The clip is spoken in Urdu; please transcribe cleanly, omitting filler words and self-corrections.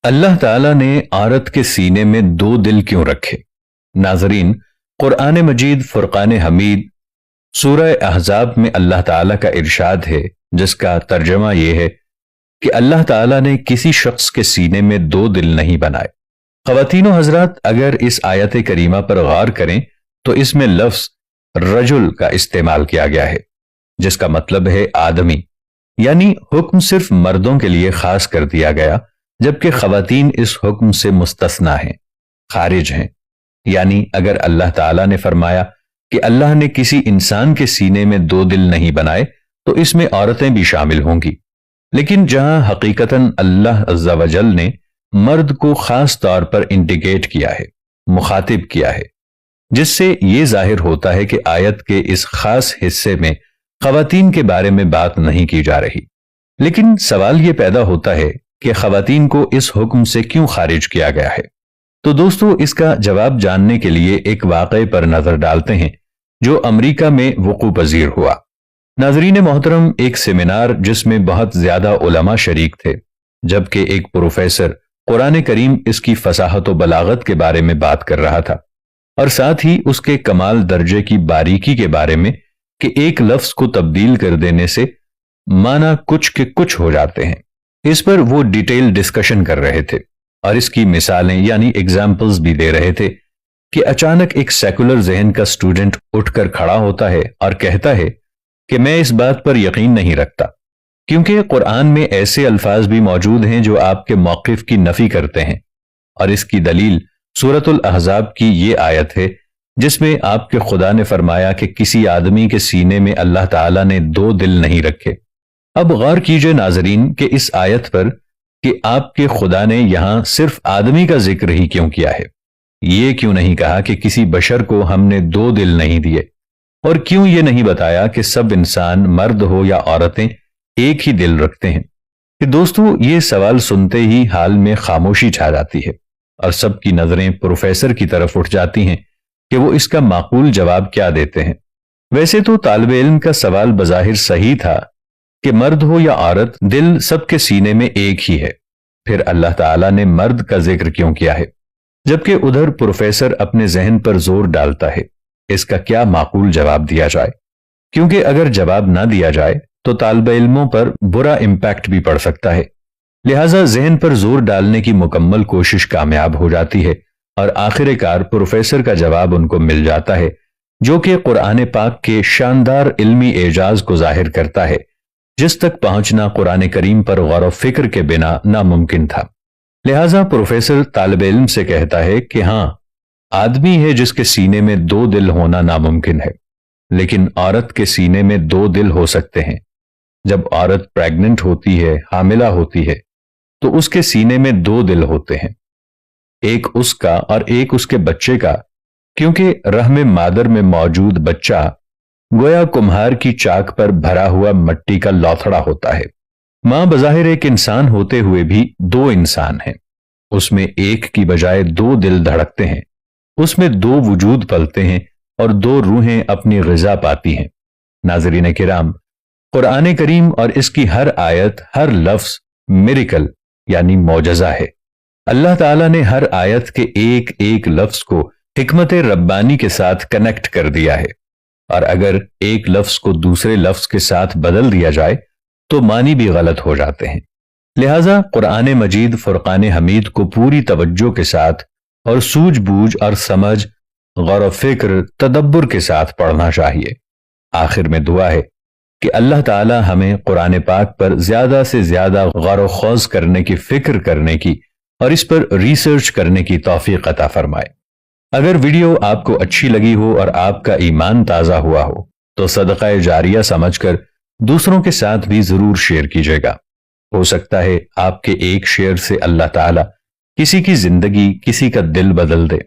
اللہ تعالیٰ نے عورت کے سینے میں دو دل کیوں رکھے؟ ناظرین، قرآن مجید فرقان حمید سورہ احزاب میں اللہ تعالیٰ کا ارشاد ہے، جس کا ترجمہ یہ ہے کہ اللہ تعالیٰ نے کسی شخص کے سینے میں دو دل نہیں بنائے۔ خواتین و حضرات، اگر اس آیت کریمہ پر غور کریں تو اس میں لفظ رجل کا استعمال کیا گیا ہے، جس کا مطلب ہے آدمی، یعنی حکم صرف مردوں کے لیے خاص کر دیا گیا، جبکہ خواتین اس حکم سے مستثنی ہیں، خارج ہیں۔ یعنی اگر اللہ تعالیٰ نے فرمایا کہ اللہ نے کسی انسان کے سینے میں دو دل نہیں بنائے تو اس میں عورتیں بھی شامل ہوں گی، لیکن جہاں حقیقتاً اللہ عز و جل نے مرد کو خاص طور پر انڈیکیٹ کیا ہے، مخاطب کیا ہے، جس سے یہ ظاہر ہوتا ہے کہ آیت کے اس خاص حصے میں خواتین کے بارے میں بات نہیں کی جا رہی۔ لیکن سوال یہ پیدا ہوتا ہے کہ خواتین کو اس حکم سے کیوں خارج کیا گیا ہے؟ تو دوستو، اس کا جواب جاننے کے لیے ایک واقعے پر نظر ڈالتے ہیں جو امریکہ میں وقوع پذیر ہوا۔ ناظرین محترم، ایک سیمینار جس میں بہت زیادہ علماء شریک تھے، جبکہ ایک پروفیسر قرآن کریم اس کی فصاحت و بلاغت کے بارے میں بات کر رہا تھا، اور ساتھ ہی اس کے کمال درجے کی باریکی کے بارے میں کہ ایک لفظ کو تبدیل کر دینے سے معنی کچھ کے کچھ ہو جاتے ہیں۔ اس پر وہ ڈیٹیل ڈسکشن کر رہے تھے اور اس کی مثالیں یعنی ایگزامپلز بھی دے رہے تھے کہ اچانک ایک سیکولر ذہن کا سٹوڈنٹ اٹھ کر کھڑا ہوتا ہے اور کہتا ہے کہ میں اس بات پر یقین نہیں رکھتا، کیونکہ قرآن میں ایسے الفاظ بھی موجود ہیں جو آپ کے موقف کی نفی کرتے ہیں، اور اس کی دلیل سورۃ الاحزاب کی یہ آیت ہے جس میں آپ کے خدا نے فرمایا کہ کسی آدمی کے سینے میں اللہ تعالیٰ نے دو دل نہیں رکھے۔ اب غور کیجئے ناظرین کہ اس آیت پر کہ آپ کے خدا نے یہاں صرف آدمی کا ذکر ہی کیوں کیا ہے؟ یہ کیوں نہیں کہا کہ کسی بشر کو ہم نے دو دل نہیں دیے؟ اور کیوں یہ نہیں بتایا کہ سب انسان، مرد ہو یا عورتیں، ایک ہی دل رکھتے ہیں؟ کہ دوستو، یہ سوال سنتے ہی حال میں خاموشی چھا جاتی ہے اور سب کی نظریں پروفیسر کی طرف اٹھ جاتی ہیں کہ وہ اس کا معقول جواب کیا دیتے ہیں۔ ویسے تو طالب علم کا سوال بظاہر صحیح تھا کہ مرد ہو یا عورت، دل سب کے سینے میں ایک ہی ہے، پھر اللہ تعالیٰ نے مرد کا ذکر کیوں کیا ہے؟ جبکہ ادھر پروفیسر اپنے ذہن پر زور ڈالتا ہے، اس کا کیا معقول جواب دیا جائے؟ کیونکہ اگر جواب نہ دیا جائے تو طالب علموں پر برا امپیکٹ بھی پڑ سکتا ہے، لہٰذا ذہن پر زور ڈالنے کی مکمل کوشش کامیاب ہو جاتی ہے، اور آخر کار پروفیسر کا جواب ان کو مل جاتا ہے، جو کہ قرآن پاک کے شاندار علمی اعجاز کو ظاہر کرتا ہے، جس تک پہنچنا قرآن کریم پر غور و فکر کے بنا ناممکن تھا۔ لہٰذا پروفیسر طالب علم سے کہتا ہے کہ ہاں، آدمی ہے جس کے سینے میں دو دل ہونا ناممکن ہے، لیکن عورت کے سینے میں دو دل ہو سکتے ہیں۔ جب عورت پریگننٹ ہوتی ہے، حاملہ ہوتی ہے، تو اس کے سینے میں دو دل ہوتے ہیں، ایک اس کا اور ایک اس کے بچے کا، کیونکہ رحم مادر میں موجود بچہ گویا کمہار کی چاک پر بھرا ہوا مٹی کا لوتھڑا ہوتا ہے۔ ماں بظاہر ایک انسان ہوتے ہوئے بھی دو انسان ہیں، اس میں ایک کی بجائے دو دل دھڑکتے ہیں، اس میں دو وجود پلتے ہیں اور دو روحیں اپنی غذا پاتی ہیں۔ ناظرین کرام، قرآن کریم اور اس کی ہر آیت، ہر لفظ میریکل یعنی معجزہ ہے۔ اللہ تعالیٰ نے ہر آیت کے ایک ایک لفظ کو حکمت ربانی کے ساتھ کنیکٹ کر دیا ہے، اور اگر ایک لفظ کو دوسرے لفظ کے ساتھ بدل دیا جائے تو معنی بھی غلط ہو جاتے ہیں۔ لہٰذا قرآن مجید فرقان حمید کو پوری توجہ کے ساتھ اور سوجھ بوجھ اور سمجھ، غور و فکر، تدبر کے ساتھ پڑھنا چاہیے۔ آخر میں دعا ہے کہ اللہ تعالی ہمیں قرآن پاک پر زیادہ سے زیادہ غور و خوض کرنے کی، فکر کرنے کی اور اس پر ریسرچ کرنے کی توفیق عطا فرمائے۔ اگر ویڈیو آپ کو اچھی لگی ہو اور آپ کا ایمان تازہ ہوا ہو تو صدقہ جاریہ سمجھ کر دوسروں کے ساتھ بھی ضرور شیئر کیجیے گا۔ ہو سکتا ہے آپ کے ایک شیئر سے اللہ تعالیٰ کسی کی زندگی، کسی کا دل بدل دے۔